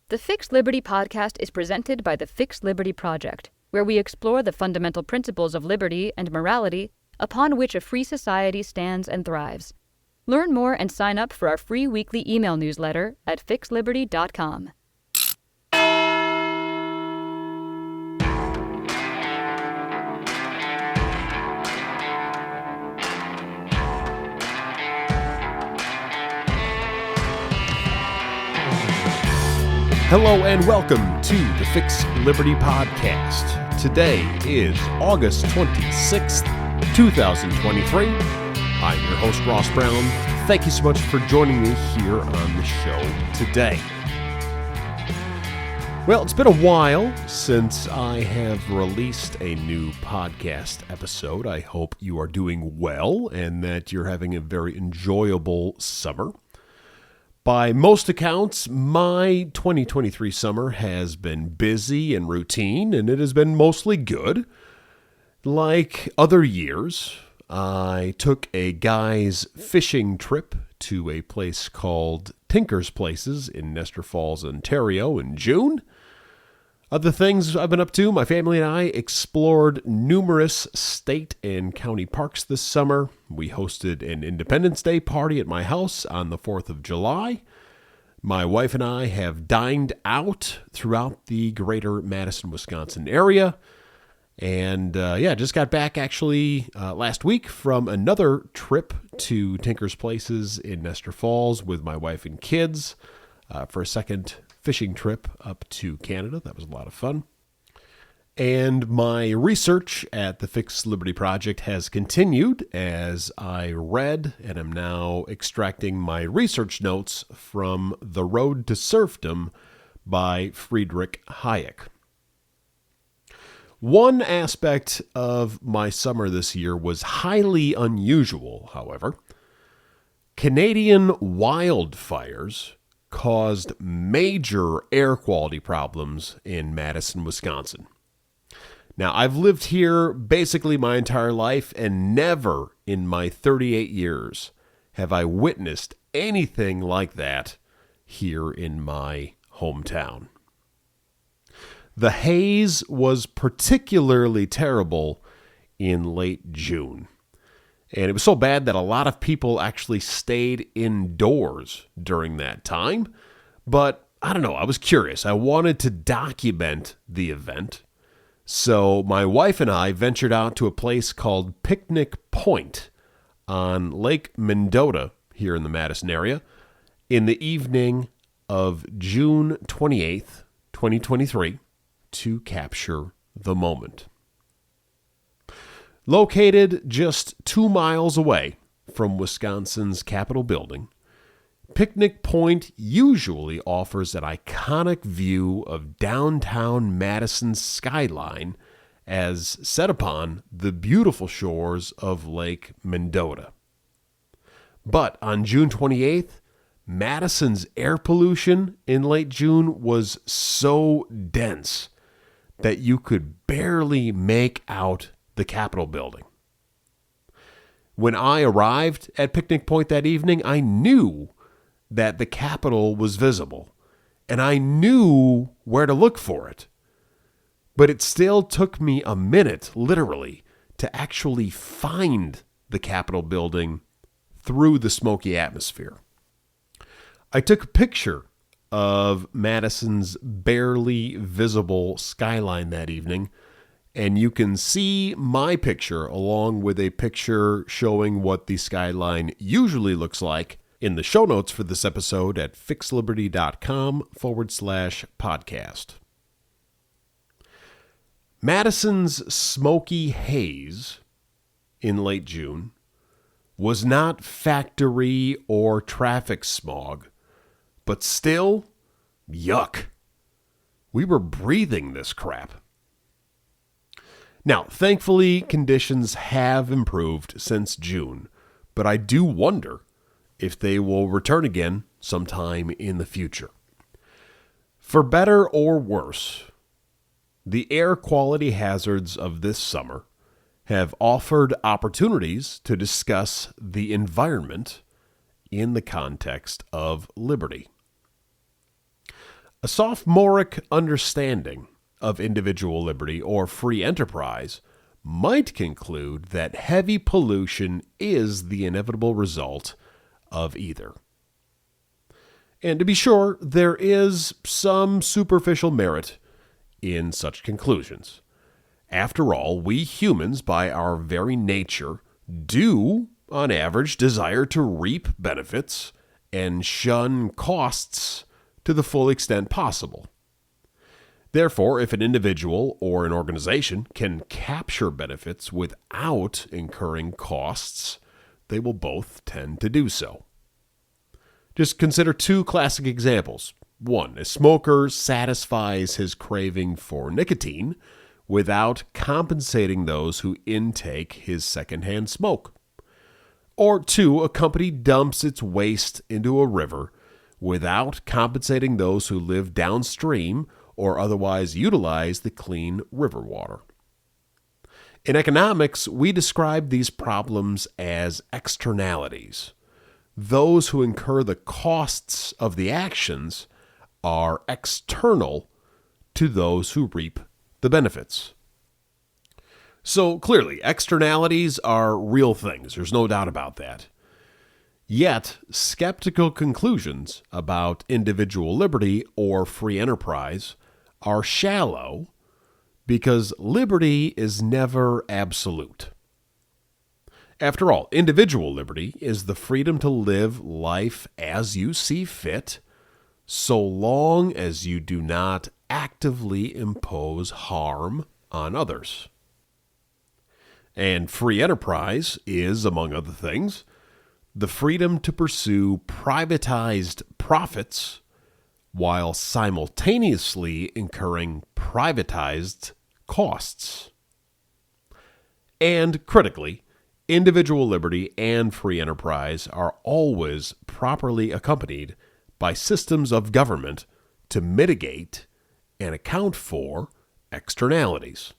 The Fix Liberty podcast is presented by the Fix Liberty Project, where we explore the fundamental principles of liberty and morality upon which a free society stands and thrives. Learn more and sign up for our free weekly email newsletter at fixliberty.com. Hello and welcome to the Fix Liberty Podcast. Today is August 26th, 2023. I'm your host, Ross Brown. Thank you so much for joining me here on the show today. Well, it's been a while since I have released a new podcast episode. I hope you are doing well and that you're having a very enjoyable summer. By most accounts, my 2023 summer has been busy and routine, and it has been mostly good. Like other years, I took a guy's fishing trip to a place called Tinker's Places in Nestor Falls, Ontario in June. Other things I've been up to, my family and I explored numerous state and county parks this summer. We hosted an Independence Day party at my house on the 4th of July. My wife and I have dined out throughout the greater Madison, Wisconsin area. And just got back actually last week from another trip to Tinker's Places in Nestor Falls with my wife and kids for a second fishing trip up to Canada. That was a lot of fun. And my research at the Fix Liberty Project has continued as I read and am now extracting my research notes from The Road to Serfdom by Friedrich Hayek. One aspect of my summer this year was highly unusual, however. Canadian wildfires caused major air quality problems in Madison, Wisconsin. Now, I've lived here basically my entire life, and never in my 38 years have I witnessed anything like that here in my hometown. The haze was particularly terrible in late June. And it was so bad that a lot of people actually stayed indoors during that time. But I don't know, I was curious. I wanted to document the event. So my wife and I ventured out to a place called Picnic Point on Lake Mendota here in the Madison area in the evening of June 28th, 2023 to capture the moment. Located just 2 miles away from Wisconsin's Capitol building, Picnic Point usually offers an iconic view of downtown Madison's skyline as set upon the beautiful shores of Lake Mendota. But on June 28th, Madison's air pollution in late June was so dense that you could barely make out the Capitol building. When I arrived at Picnic Point that evening, I knew that the Capitol was visible, and I knew where to look for it. But it still took me a minute, literally, to actually find the Capitol building through the smoky atmosphere. I took a picture of Madison's barely visible skyline that evening, and you can see my picture along with a picture showing what the skyline usually looks like in the show notes for this episode at fixliberty.com/podcast. Madison's smoky haze in late June was not factory or traffic smog, but still, yuck. We were breathing this crap. Now, thankfully, conditions have improved since June, but I do wonder if they will return again sometime in the future. For better or worse, the air quality hazards of this summer have offered opportunities to discuss the environment in the context of liberty. A sophomoric understanding of individual liberty or free enterprise might conclude that heavy pollution is the inevitable result of either. And to be sure, there is some superficial merit in such conclusions. After all, we humans, by our very nature, do, on average, desire to reap benefits and shun costs to the full extent possible. Therefore, if an individual or an organization can capture benefits without incurring costs, they will both tend to do so. Just consider two classic examples. One, a smoker satisfies his craving for nicotine without compensating those who intake his secondhand smoke. Or two, a company dumps its waste into a river without compensating those who live downstream or otherwise utilize the clean river water. In economics, we describe these problems as externalities. Those who incur the costs of the actions are external to those who reap the benefits. So clearly, externalities are real things. There's no doubt about that. Yet, skeptical conclusions about individual liberty or free enterprise are shallow because liberty is never absolute. After all, individual liberty is the freedom to live life as you see fit, so long as you do not actively impose harm on others. And free enterprise is, among other things, the freedom to pursue privatized profits while simultaneously incurring privatized costs. And critically, individual liberty and free enterprise are always properly accompanied by systems of government to mitigate and account for externalities.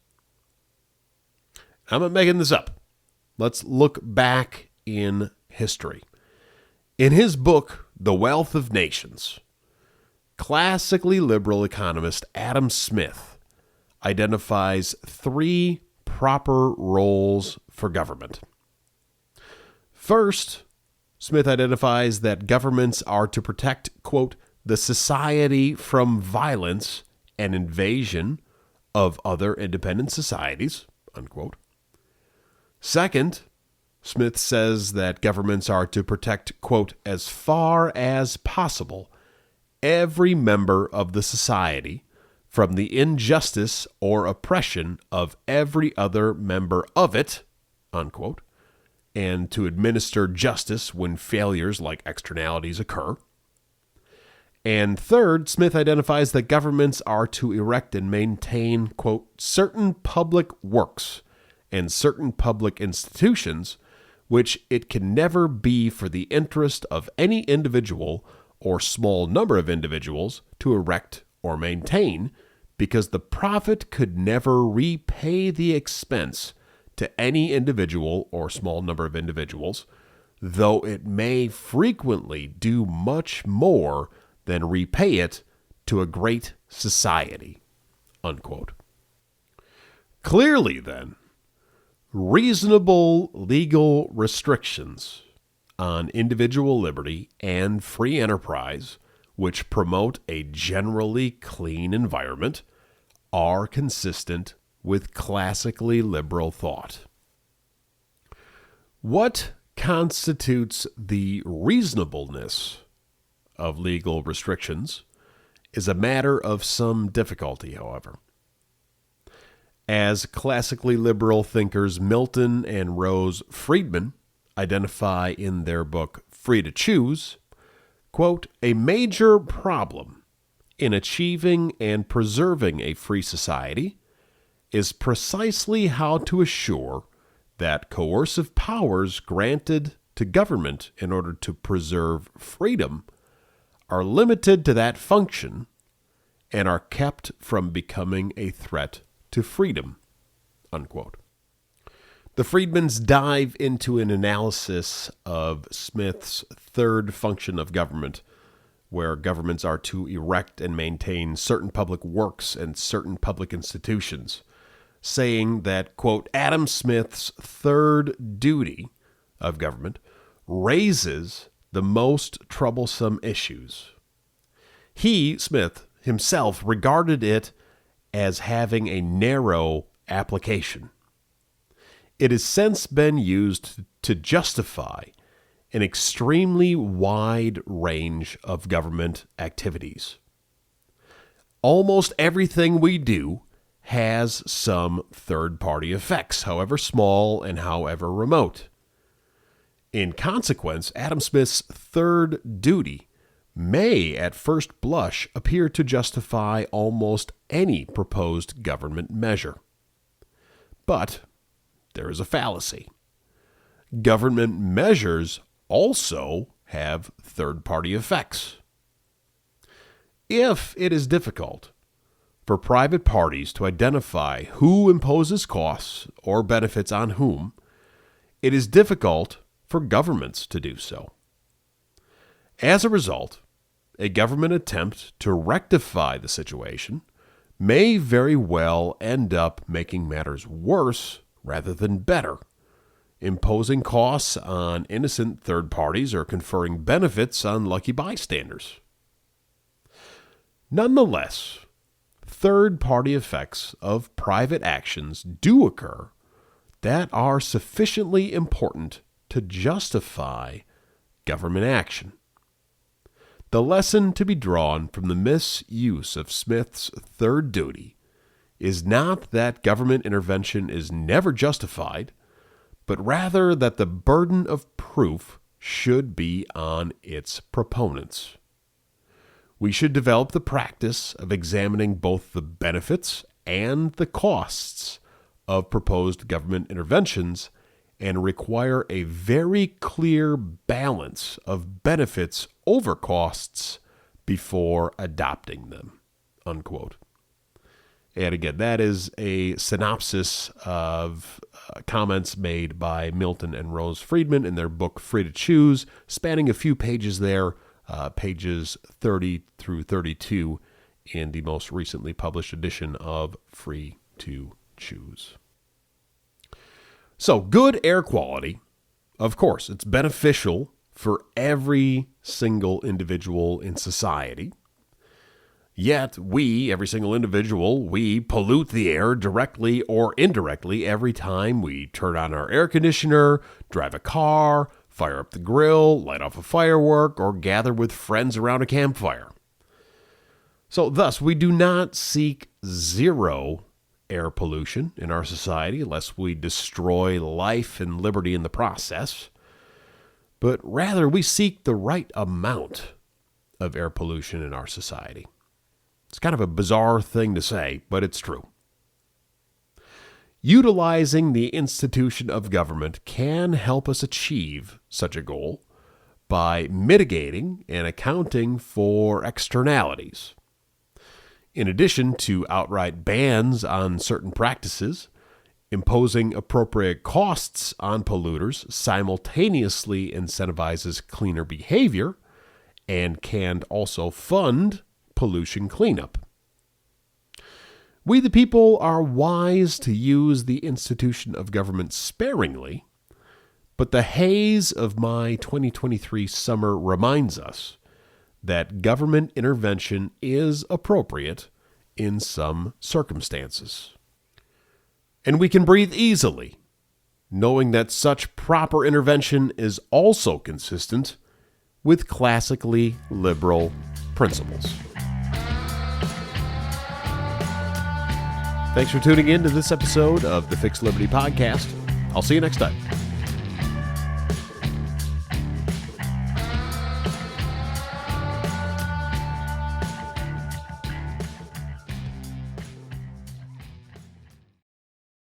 I'm not making this up. Let's look back in history. In his book, The Wealth of Nations, classically liberal economist Adam Smith identifies three proper roles for government. First, Smith identifies that governments are to protect, quote, the society from violence and invasion of other independent societies, unquote. Second, Smith says that governments are to protect, quote, as far as possible, every member of the society from the injustice or oppression of every other member of it, unquote, and to administer justice when failures like externalities occur. And third, Smith identifies that governments are to erect and maintain, quote, certain public works and certain public institutions which it can never be for the interest of any individual or small number of individuals to erect or maintain, because the profit could never repay the expense to any individual or small number of individuals, though it may frequently do much more than repay it to a great society, unquote. Clearly, then, reasonable legal restrictions on individual liberty and free enterprise, which promote a generally clean environment, are consistent with classically liberal thought. What constitutes the reasonableness of legal restrictions is a matter of some difficulty, however. As classically liberal thinkers Milton and Rose Friedman identify in their book Free to Choose, quote, a major problem in achieving and preserving a free society is precisely how to assure that coercive powers granted to government in order to preserve freedom are limited to that function and are kept from becoming a threat to freedom, unquote. The Friedmans dive into an analysis of Smith's third function of government where governments are to erect and maintain certain public works and certain public institutions, saying that, quote, Adam Smith's third duty of government raises the most troublesome issues. He, Smith, himself regarded it as having a narrow application. It has since been used to justify an extremely wide range of government activities. Almost everything we do has some third-party effects, however small and however remote. In consequence, Adam Smith's third duty may, at first blush, appear to justify almost any proposed government measure. But there is a fallacy. Government measures also have third-party effects. If it is difficult for private parties to identify who imposes costs or benefits on whom, it is difficult for governments to do so. As a result, a government attempt to rectify the situation may very well end up making matters worse rather than better, imposing costs on innocent third parties or conferring benefits on lucky bystanders. Nonetheless, third-party effects of private actions do occur that are sufficiently important to justify government action. The lesson to be drawn from the misuse of Smith's third duty is not that government intervention is never justified, but rather that the burden of proof should be on its proponents. We should develop the practice of examining both the benefits and the costs of proposed government interventions and require a very clear balance of benefits over costs before adopting them, unquote. And again, that is a synopsis of comments made by Milton and Rose Friedman in their book Free to Choose, spanning a few pages there, pages 30 through 32 in the most recently published edition of Free to Choose. So, good air quality, of course, it's beneficial for every single individual in society. Yet we, every single individual, we pollute the air directly or indirectly every time we turn on our air conditioner, drive a car, fire up the grill, light off a firework, or gather with friends around a campfire. So thus, we do not seek zero air pollution in our society lest we destroy life and liberty in the process, but rather we seek the right amount of air pollution in our society. It's kind of a bizarre thing to say, but it's true. Utilizing the institution of government can help us achieve such a goal by mitigating and accounting for externalities. In addition to outright bans on certain practices, imposing appropriate costs on polluters simultaneously incentivizes cleaner behavior and can also fund pollution cleanup. We the people are wise to use the institution of government sparingly, but the haze of my 2023 summer reminds us that government intervention is appropriate in some circumstances. And we can breathe easily, knowing that such proper intervention is also consistent with classically liberal principles. Thanks for tuning in to this episode of the Fixed Liberty Podcast. I'll see you next time.